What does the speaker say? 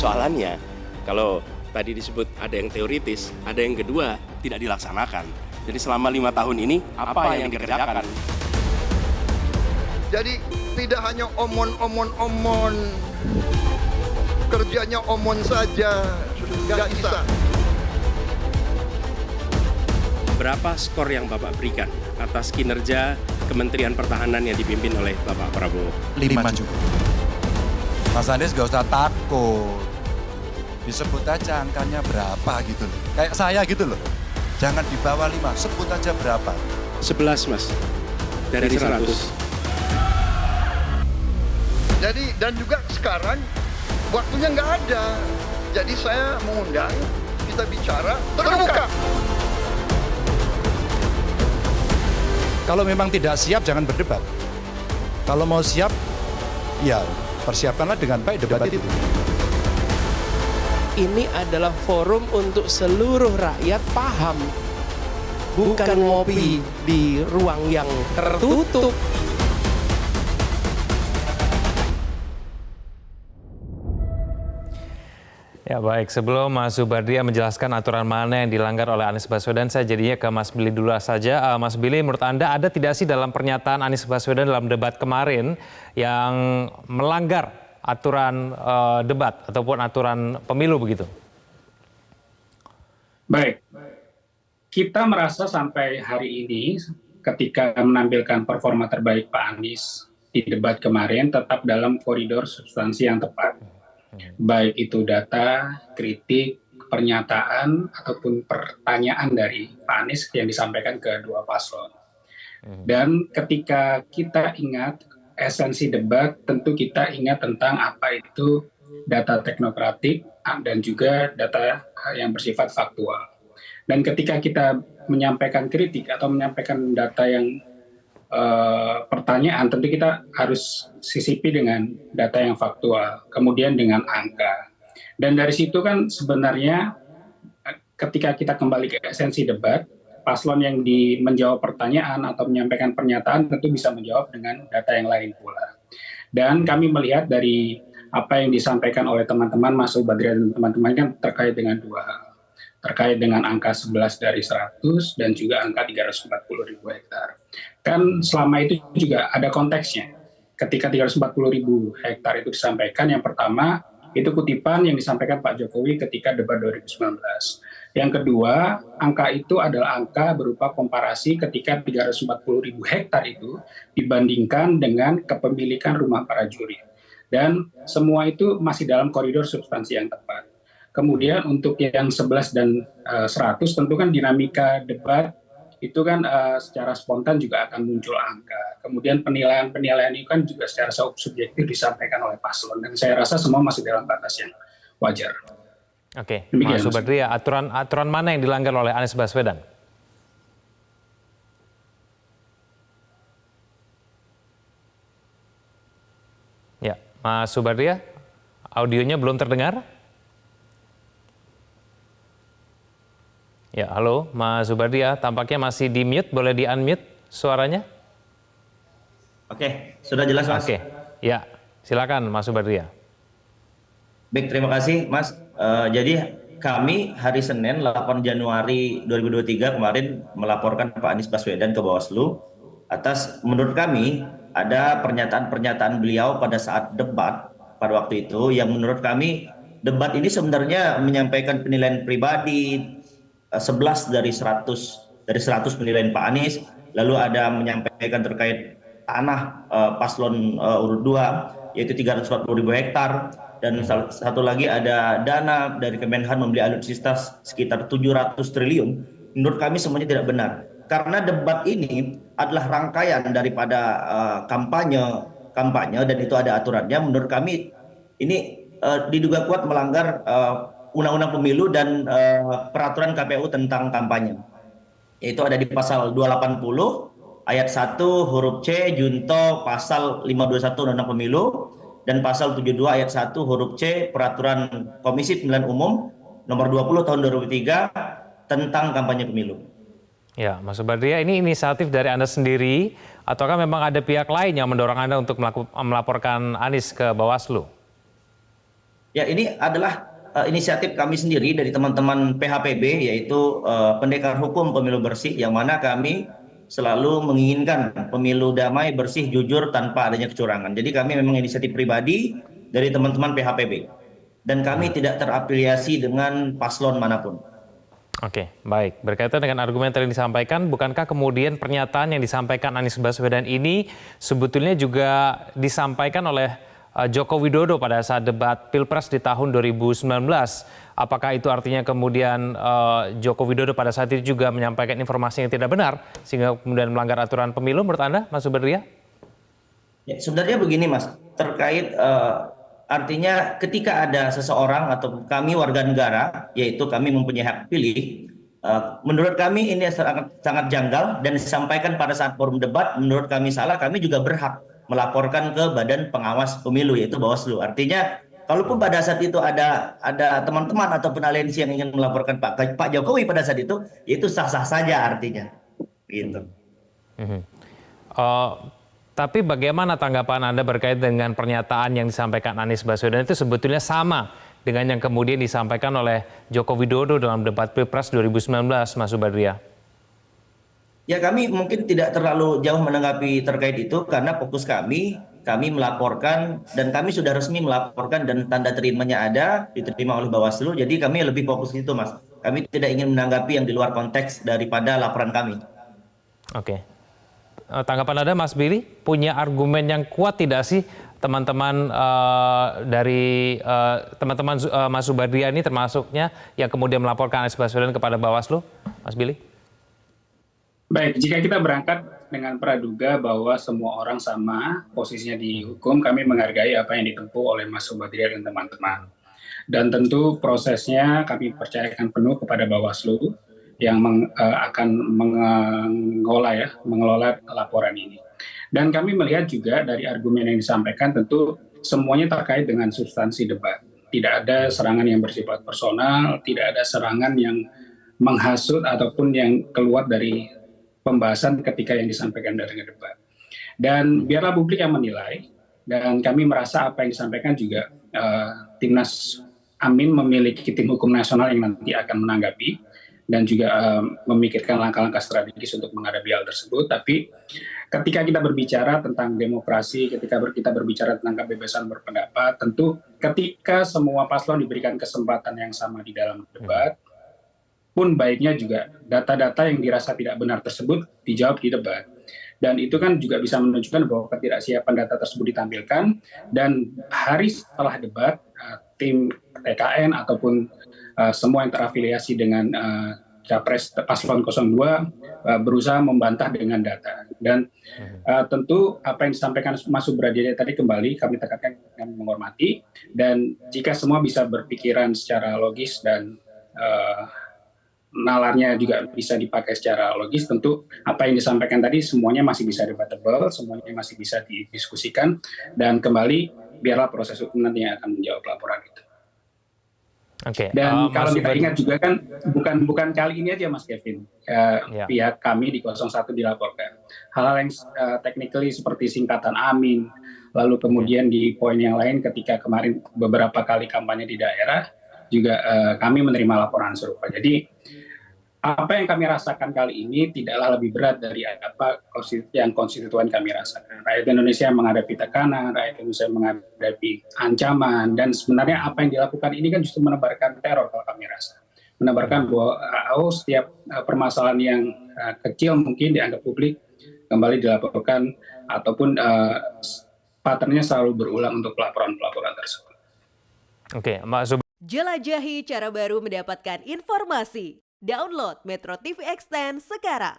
Persoalannya, kalau tadi disebut ada yang teoritis, ada yang kedua tidak dilaksanakan. Jadi selama 5 tahun ini, apa yang dikerjakan? Jadi tidak hanya omon, kerjanya omon saja, nggak bisa. Berapa skor yang Bapak berikan atas kinerja Kementerian Pertahanan yang dipimpin oleh Bapak Prabowo? 5 cukup. Mas Anies gak usah takut. Disebut aja angkanya berapa gitu loh. Kayak saya gitu loh. Jangan di bawah 5, sebut aja berapa. 11, Mas. Dari 100. Jadi dan juga sekarang waktunya nggak ada. Jadi saya mengundang kita bicara terbuka. Kalau memang tidak siap jangan berdebat. Kalau mau siap, ya persiapkanlah dengan baik debat itu. Ini adalah forum untuk seluruh rakyat paham. Bukan ngopi di ruang yang tertutup. Ya baik, sebelum Mas Subardria menjelaskan aturan mana yang dilanggar oleh Anies Baswedan, saya jadinya ke Mas Billy dulu saja. Mas Billy, menurut Anda ada tidak sih dalam pernyataan Anies Baswedan dalam debat kemarin yang melanggar aturan debat ataupun aturan pemilu begitu? Baik, kita merasa sampai hari ini ketika menampilkan performa terbaik Pak Anies di debat kemarin tetap dalam koridor substansi yang tepat. Baik itu data, kritik, pernyataan, ataupun pertanyaan dari Pak Anies yang disampaikan ke dua paslon. Dan ketika kita ingat esensi debat, tentu kita ingat tentang apa itu data teknokratik dan juga data yang bersifat faktual. Dan ketika kita menyampaikan kritik atau menyampaikan data yang pertanyaan, tentu kita harus sisipi dengan data yang faktual, kemudian dengan angka. Dan dari situ kan sebenarnya ketika kita kembali ke esensi debat, paslon yang menjawab pertanyaan atau menyampaikan pernyataan tentu bisa menjawab dengan data yang lain pula. Dan kami melihat dari apa yang disampaikan oleh teman-teman Mas Subardria dan teman-teman kan terkait dengan dua hal. Terkait dengan angka 11 dari 100 dan juga angka 340.000 hektar. Kan selama itu juga ada konteksnya. Ketika 340.000 hektar itu disampaikan, yang pertama itu kutipan yang disampaikan Pak Jokowi ketika debat 2019. Yang kedua, angka itu adalah angka berupa komparasi ketika 340.000 hektar itu dibandingkan dengan kepemilikan rumah prajurit. Dan semua itu masih dalam koridor substansi yang tepat. Kemudian untuk yang 11 dan 100 tentu kan dinamika debat itu kan secara spontan juga akan muncul angka. Kemudian penilaian-penilaian itu kan juga secara subjektif disampaikan oleh paslon. Dan saya rasa semua masih dalam batas yang wajar. Oke, Demikian, Mas Subardria, aturan mana yang dilanggar oleh Anies Baswedan? Ya, Mas Subardria, audionya belum terdengar? Ya, halo Mas Subardria, tampaknya masih di mute, boleh di unmute suaranya? Oke, sudah jelas Mas. Oke, ya silakan Mas Subardria. Baik, terima kasih Mas. Jadi kami hari Senin 8 Januari 2023 kemarin melaporkan Pak Anies Baswedan ke Bawaslu atas menurut kami ada pernyataan-pernyataan beliau pada saat debat pada waktu itu yang menurut kami debat ini sebenarnya menyampaikan penilaian pribadi 11 dari 100 penilaian Pak Anies, lalu ada menyampaikan terkait tanah paslon urut 2 yaitu 340.000 hektar, dan satu lagi ada dana dari Kemenhan membeli alutsista sekitar 700 triliun. Menurut kami semuanya tidak benar. Karena debat ini adalah rangkaian daripada kampanye dan itu ada aturannya. Menurut kami ini diduga kuat melanggar Undang-Undang Pemilu dan peraturan KPU tentang kampanye. Yaitu ada di pasal 280 ayat 1 huruf C junto pasal 521 Undang-Undang Pemilu dan pasal 72 ayat 1 huruf C peraturan Komisi Pemilihan Umum nomor 20 tahun 2003 tentang kampanye pemilu. Ya, Mas Subardria, ini inisiatif dari Anda sendiri ataukah memang ada pihak lain yang mendorong Anda untuk melaporkan Anies ke Bawaslu? Ya, ini adalah inisiatif kami sendiri dari teman-teman PHPB, yaitu Pendekar Hukum Pemilu Bersih, yang mana kami selalu menginginkan pemilu damai, bersih, jujur, tanpa adanya kecurangan. Jadi kami memang inisiatif pribadi dari teman-teman PHPB. Dan kami tidak terafiliasi dengan paslon manapun. Oke, baik. Berkaitan dengan argumen yang disampaikan, bukankah kemudian pernyataan yang disampaikan Anies Baswedan ini sebetulnya juga disampaikan oleh Joko Widodo pada saat debat Pilpres di tahun 2019? Apakah itu artinya kemudian Joko Widodo pada saat itu juga menyampaikan informasi yang tidak benar sehingga kemudian melanggar aturan pemilu menurut Anda, Mas Subadria? Ya, sebenarnya begini Mas, terkait artinya ketika ada seseorang atau kami warga negara, yaitu kami mempunyai hak pilih, menurut kami ini sangat janggal dan disampaikan pada saat forum debat, menurut kami salah, kami juga berhak melaporkan ke Badan Pengawas Pemilu, yaitu Bawaslu. Artinya, kalaupun pada saat itu ada teman-teman ataupun aliansi yang ingin melaporkan Pak Jokowi pada saat itu sah-sah saja artinya. Gitu. Tapi bagaimana tanggapan Anda berkait dengan pernyataan yang disampaikan Anies Baswedan itu sebetulnya sama dengan yang kemudian disampaikan oleh Joko Widodo dalam debat Pilpres 2019, Mas Subadria? Ya, kami mungkin tidak terlalu jauh menanggapi terkait itu karena fokus kami melaporkan dan kami sudah resmi melaporkan dan tanda terimanya ada, diterima oleh Bawaslu. Jadi kami lebih fokus itu, Mas. Kami tidak ingin menanggapi yang di luar konteks daripada laporan kami. Oke. Tanggapan Anda, Mas Billy, punya argumen yang kuat tidak sih teman-teman dari teman-teman Mas Subadria ini termasuknya yang kemudian melaporkan Anies Baswedan kepada Bawaslu, Mas Billy? Baik, jika kita berangkat dengan praduga bahwa semua orang sama posisinya di hukum, kami menghargai apa yang ditempuh oleh Mas Subadria dan teman-teman. Dan tentu prosesnya kami percayakan penuh kepada Bawaslu yang akan mengelola laporan ini. Dan kami melihat juga dari argumen yang disampaikan tentu semuanya terkait dengan substansi debat. Tidak ada serangan yang bersifat personal, tidak ada serangan yang menghasut ataupun yang keluar dari pembahasan ketika yang disampaikan dari debat. Dan biarlah publik yang menilai, dan kami merasa apa yang disampaikan juga Timnas Amin memiliki tim hukum nasional yang nanti akan menanggapi dan juga memikirkan langkah-langkah strategis untuk menghadapi hal tersebut. Tapi ketika kita berbicara tentang demokrasi, ketika kita berbicara tentang kebebasan berpendapat, tentu ketika semua paslon diberikan kesempatan yang sama di dalam debat, pun baiknya juga data-data yang dirasa tidak benar tersebut dijawab di debat. Dan itu kan juga bisa menunjukkan bahwa ketidaksiapan data tersebut ditampilkan, dan hari setelah debat, tim TKN ataupun semua yang terafiliasi dengan Capres Paslon 02 berusaha membantah dengan data. Dan tentu apa yang disampaikan Mas Subadria tadi kembali kami tekankan dengan menghormati, dan jika semua bisa berpikiran secara logis dan nalarnya juga bisa dipakai secara logis, tentu apa yang disampaikan tadi semuanya masih bisa debatable, semuanya masih bisa didiskusikan, dan kembali biarlah proses hukum nanti yang akan menjawab laporan itu. Oke. Dan kalau kita ingat juga kan bukan kali ini aja Mas Kevin, pihak kami di 01 dilaporkan hal-hal yang technically seperti singkatan Amin, lalu kemudian di poin yang lain ketika kemarin beberapa kali kampanye di daerah juga kami menerima laporan serupa. Jadi apa yang kami rasakan kali ini tidaklah lebih berat dari apa yang konstituen kami rasakan. Rakyat Indonesia menghadapi tekanan, rakyat Indonesia menghadapi ancaman, dan sebenarnya apa yang dilakukan ini kan justru menebarkan teror kalau kami rasa. Menebarkan bahwa setiap permasalahan yang kecil mungkin dianggap publik kembali dilaporkan, ataupun patternnya selalu berulang untuk pelaporan-pelaporan tersebut. Oke, Mas Jelajahi cara baru mendapatkan informasi. Download Metro TV Extend sekarang.